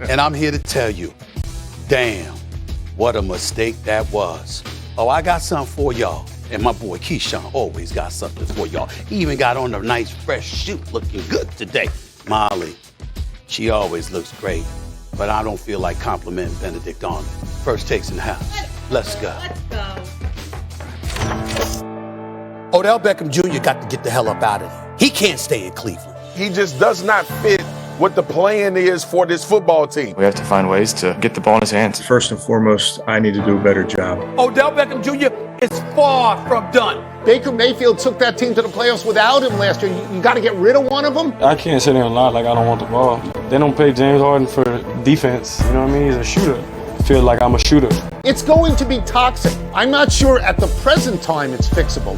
And I'm here to tell you, damn, what a mistake that was. Oh, I got something for y'all. And my boy Keyshawn always got something for y'all. He even got on a nice fresh suit, looking good today. Molly, she always looks great, but I don't feel like complimenting Benedict on it. First Takes in the house. Let's go. Let's go. Odell Beckham Jr. got to get the hell up out of there. He can't stay in Cleveland. He just does not fit what the plan is for this football team. We have to find ways to get the ball in his hands. First and foremost, I need to do a better job. Odell Beckham Jr. is far from done. Baker Mayfield took that team to the playoffs without him last year. You got to get rid of one of them? I can't sit there and lie like I don't want the ball. They don't pay James Harden for defense. You know what I mean? He's a shooter. I feel like I'm a shooter. It's going to be toxic. I'm not sure at the present time it's fixable.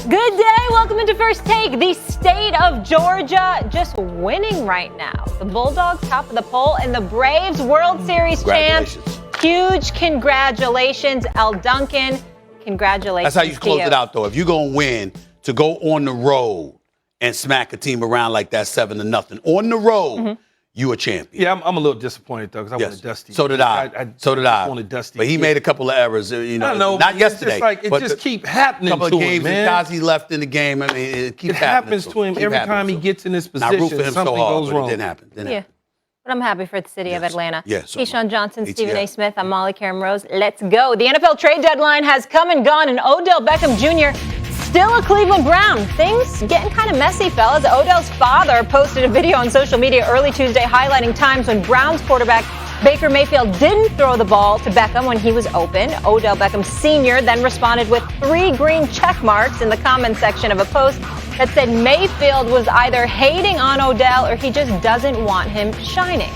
Good day. Welcome into First Take. The state of Georgia just winning right now. The Bulldogs top of the poll and the Braves World Series champs. Huge congratulations, L. Duncan. Congratulations. That's how you close it out, though. If you're going to win, to go on the road and smack a team around like that 7-0 on the road, you a champion. Yeah, I'm a little disappointed, though, because I wanted Dusty. So did I. So did I. Wanted Dusty. But he made a couple of errors, I know, not yesterday. It's like, it just keep happening to him, man. A couple of games, the guys he left in the game, I mean, it keeps happening. It happens to him every time he gets in this position. I root for him something so hard, goes wrong. It didn't happen. Yeah. But I'm happy for the city of Atlanta. Yes. Keyshawn Johnson, Stephen A. Smith, I'm Molly Karen Rose. Let's go. The NFL trade deadline has come and gone, and Odell Beckham Jr. still a Cleveland Brown. Things getting kind of messy, fellas. Odell's father posted a video on social media early Tuesday highlighting times when Browns quarterback Baker Mayfield didn't throw the ball to Beckham when he was open. Odell Beckham Sr. then responded with 3 green check marks in the comments section of a post that said Mayfield was either hating on Odell or he just doesn't want him shining.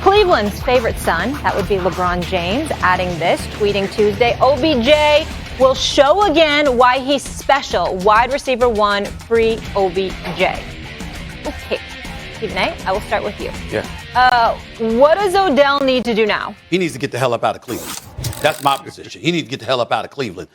Cleveland's favorite son, that would be LeBron James, adding this, tweeting Tuesday, OBJ will show again why he's special. Wide receiver 1, free OBJ. Okay, Stephen A., I will start with you. Yeah. What does Odell need to do now? He needs to get the hell up out of Cleveland. That's my position. He needs to get the hell up out of Cleveland.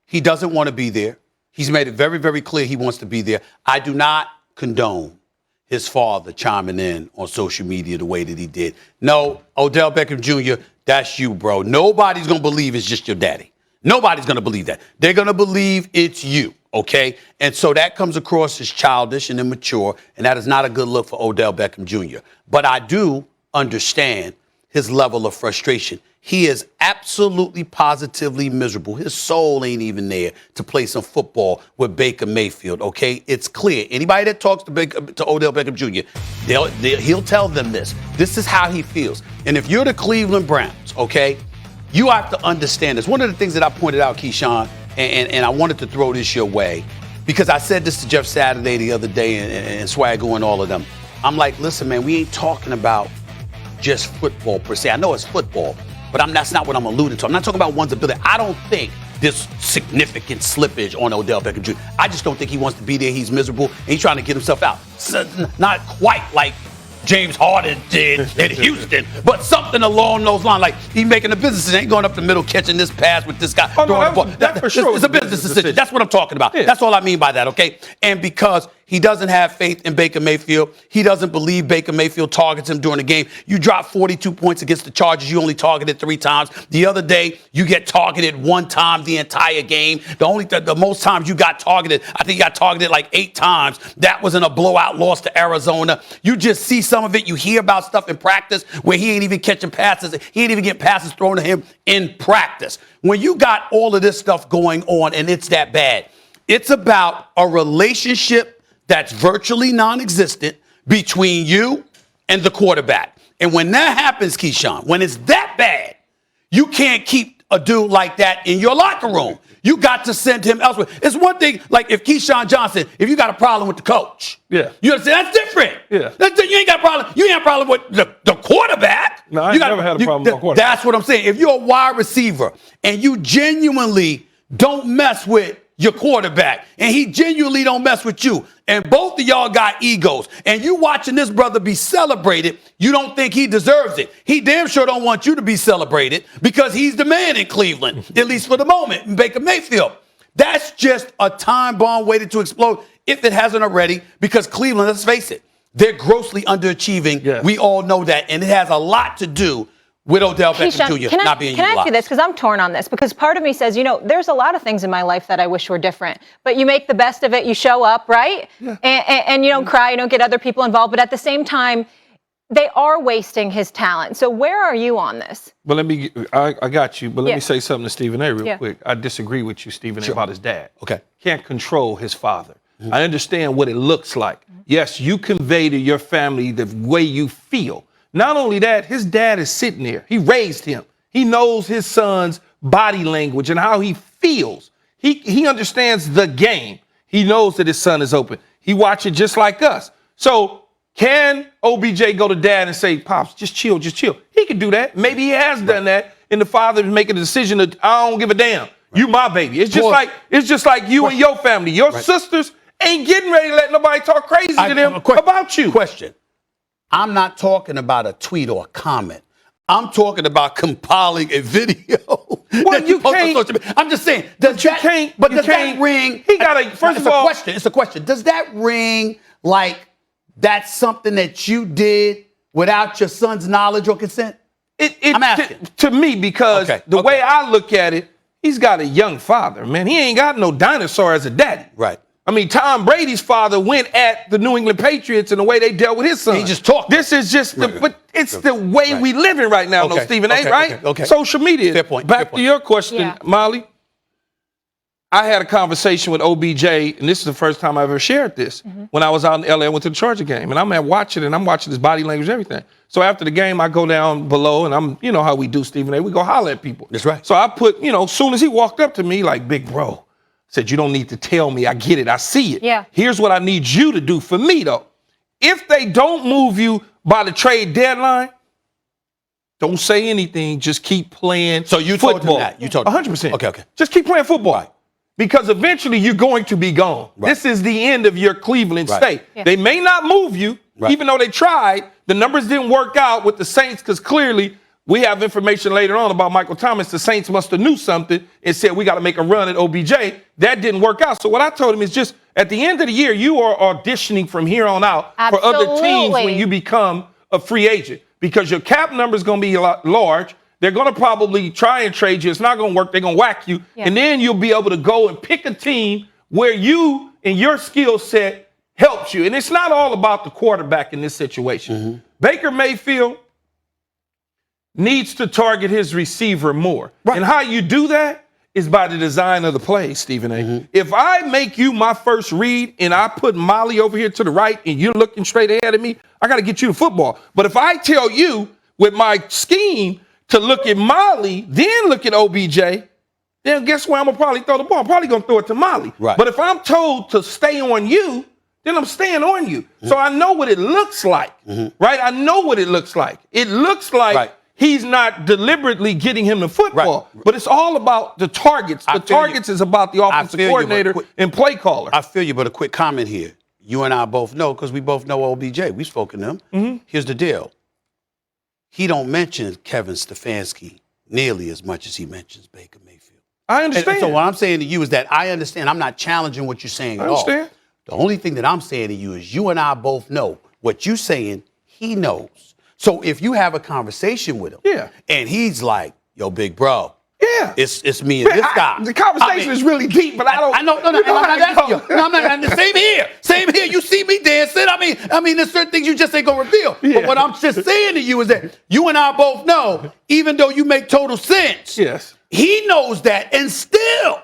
He doesn't want to be there. He's made it very, very clear he wants to be there. I do not condone his father chiming in on social media the way that he did. No, Odell Beckham Jr., that's you, bro. Nobody's going to believe it's just your daddy. Nobody's going to believe that. They're going to believe it's you, okay? And so that comes across as childish and immature, and that is not a good look for Odell Beckham Jr. But I do understand his level of frustration. He is absolutely, positively miserable. His soul ain't even there to play some football with Baker Mayfield, okay? It's clear. Anybody that talks to Odell Beckham Jr., he'll tell them this. This is how he feels. And if you're the Cleveland Browns, okay, you have to understand this. One of the things that I pointed out, Keyshawn, and I wanted to throw this your way, because I said this to Jeff Saturday the other day and Swaggo and all of them. I'm like, listen, man, we ain't talking about just football per se. I know it's football, but that's not what I'm alluding to. I'm not talking about one's ability. I don't think there's significant slippage on Odell Beckham Jr. I just don't think he wants to be there. He's miserable, and he's trying to get himself out. So, not quite like James Harden did in Houston, but something along those lines. Like, he's making a business decision. Ain't going up the middle, catching this pass with this guy. That for sure it's a business decision. That's what I'm talking about. Yeah. That's all I mean by that, okay? And because he doesn't have faith in Baker Mayfield, he doesn't believe Baker Mayfield targets him during the game. You dropped 42 points against the Chargers. You only targeted 3 times. The other day, you get targeted 1 time the entire game. The most times you got targeted, I think you got targeted like 8 times. That was in a blowout loss to Arizona. You just see some of it. You hear about stuff in practice where he ain't even catching passes. He ain't even getting passes thrown to him in practice. When you got all of this stuff going on and it's that bad, it's about a relationship that's virtually non-existent between you and the quarterback. And when that happens, Keyshawn, when it's that bad, you can't keep a dude like that in your locker room. You got to send him elsewhere. It's one thing, like if Keyshawn Johnson, if you got a problem with the coach, you understand? That's different. Yeah. You ain't got a problem. You ain't got a problem with the quarterback. No, I never had a problem with my quarterback. That's what I'm saying. If you're a wide receiver and you genuinely don't mess with your quarterback, and he genuinely don't mess with you, and both of y'all got egos, and you watching this brother be celebrated, you don't think he deserves it. He damn sure don't want you to be celebrated because he's the man in Cleveland, at least for the moment, Baker Mayfield. That's just a time bomb waiting to explode. if it hasn't already, because Cleveland, let's face it, they're grossly underachieving. Yes. We all know that, and it has a lot to do with Odell Beckham Jr. not being utilized. Can I ask you this? Because I'm torn on this. Because part of me says, there's a lot of things in my life that I wish were different. But you make the best of it. You show up, right? Yeah. And you don't cry. You don't get other people involved. But at the same time, they are wasting his talent. So where are you on this? Well, I got you. But let me say something to Stephen A. real quick. I disagree with you, Stephen A. about his dad. Okay. Can't control his father. I understand what it looks like. Yes, you convey to your family the way you feel. Not only that, his dad is sitting there. He raised him. He knows his son's body language and how he feels. He understands the game. He knows that his son is open. He watches just like us. So can OBJ go to dad and say, Pops, just chill, just chill? He could do that. Maybe he has done that. And the father is making a decision that I don't give a damn. Right. You my baby. It's just like you and your family. Your sisters ain't getting ready to let nobody talk crazy to them about you. Question. I'm not talking about a tweet or a comment. I'm talking about compiling a video. Well, you can't. I'm just saying. Does that ring? He got a. First of all, it's a question. Does that ring like that's something that you did without your son's knowledge or consent? I'm asking. To me, because the way I look at it, he's got a young father, man. He ain't got no dinosaur as a daddy. Right. I mean, Tom Brady's father went at the New England Patriots in the way they dealt with his son. He just talked. This is just but it's the way we live in right now, Stephen A., right? Okay. Social media. Fair point. Back to your question, Molly. I had a conversation with OBJ, and this is the first time I ever shared this. When I was out in LA, I went to the Charger game, and I'm watching his body language and everything. So after the game, I go down below, and you know how we do, Stephen A., we go holler at people. That's right. So I put, as soon as he walked up to me, like, big bro, said, you don't need to tell me. I get it. I see it. Yeah. Here's what I need you to do for me, though. If they don't move you by the trade deadline, don't say anything. Just keep playing football. So you told him that? You told him 100%. Okay. Just keep playing football. Right. Because eventually you're going to be gone. Right. This is the end of your Cleveland stay. Yeah. They may not move you, even though they tried. The numbers didn't work out with the Saints because clearly we have information later on about Michael Thomas. The Saints must have knew something and said, we got to make a run at OBJ. That didn't work out. So what I told him is just at the end of the year, you are auditioning from here on out for other teams when you become a free agent because your cap number is going to be a lot large. They're going to probably try and trade you. It's not going to work. They're going to whack you. Yeah. And then you'll be able to go and pick a team where you and your skill set helps you. And it's not all about the quarterback in this situation. Baker Mayfield needs to target his receiver more. Right. And how you do that is by the design of the play, Stephen A. If I make you my first read and I put Molly over here to the right and you're looking straight ahead of me, I got to get you the football. But if I tell you with my scheme to look at Molly, then look at OBJ, then guess where I'm going to probably throw the ball? I'm probably going to throw it to Molly. Right. But if I'm told to stay on you, then I'm staying on you. So I know what it looks like, right? I know what it looks like. It looks like he's not deliberately getting him the football, but it's all about the targets. The targets is about the offensive coordinator and play caller. I feel you, but a quick comment here. You and I both know, because we both know OBJ. We've spoken to him. Here's the deal. He don't mention Kevin Stefanski nearly as much as he mentions Baker Mayfield. I understand. And so what I'm saying to you is that I understand. I'm not challenging what you're saying at all. The only thing that I'm saying to you is you and I both know what you're saying, he knows. So if you have a conversation with him and he's like, yo, big bro, it's me and this guy. The conversation is really deep, but I don't. I'm not asking you. No, I'm not. Same here. Same here. You see me dancing. I mean, there's certain things you just ain't gonna reveal. But what I'm just saying to you is that you and I both know, even though you make total sense, he knows that, and still